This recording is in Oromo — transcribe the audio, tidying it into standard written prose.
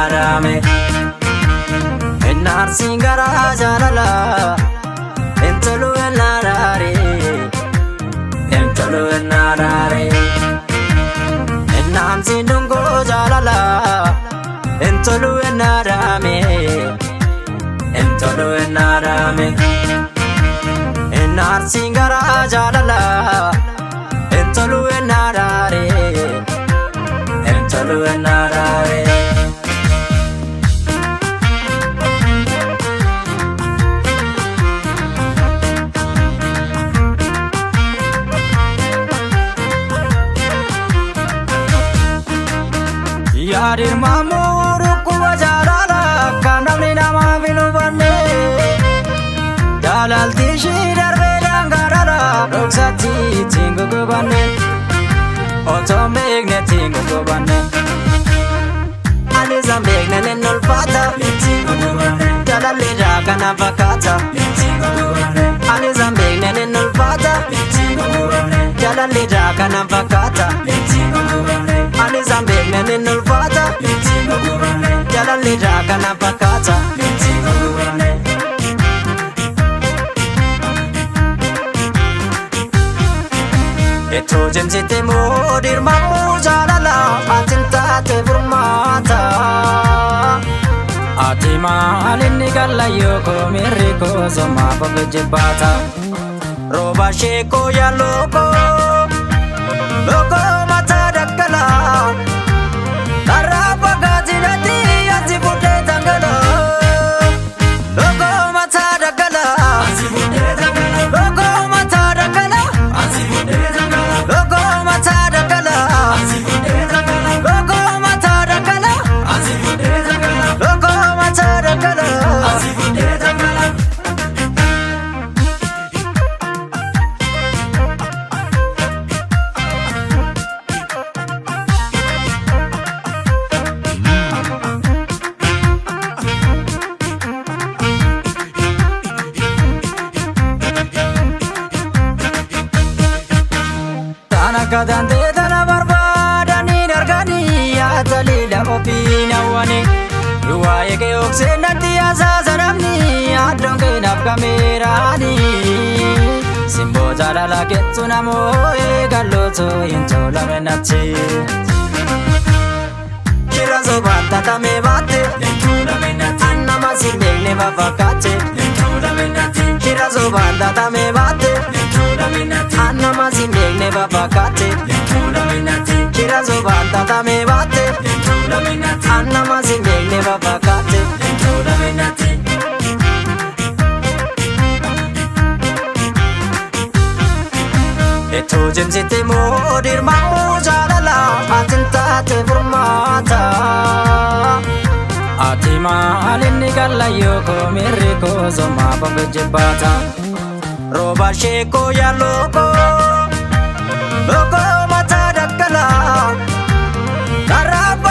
enarame enar singara jalala entolu enarare enam sindungo jalala entolu enarame enar singara jalala entolu enarare Yadir mamuru kuwa jalala kanamni nama vinubane jalal tishi darbe dangarala roksati tingu kubane oto megne tingu kubane aliza megne nenol fata tingu kubane jalal leda kana vakata tingu kubane aliza megne nenol fata tingu kubane jalal leda kana vakata tingu kubane aliza megne nenol fata tingu kubane jalal leda kana vakata tingu kubane Eto jemsite modir mamu jalala atinta te burmata Atima alinni galla yoko miriko zoma babjebata Roba sheko ya loko mata dakala Tarapa gajinati azibute tangala Loko mata dakala azibute tangala Loko mata dakala azibute Kadante tana barbada ni dargani ya talila opina wani Ruwaye ke okse nati asasaramni adonke naf kamerani Simbo jalala ketsu namo egaloto intola menachi Kirazo bata tame bate lentula menati Anna masir megne vavakate lentula menati Kirazo bata tame bate lentula menati Anna masir megne vavakate lentula menati Kirazo bata tame bate lentula menati Anna masir megne vavakate lentula menati Eto jemsite modir mamu jalala atinta te burmata Atima alinni galla yoko miriko zoma babjebata Roba sheko ya loko mata dakala Tarap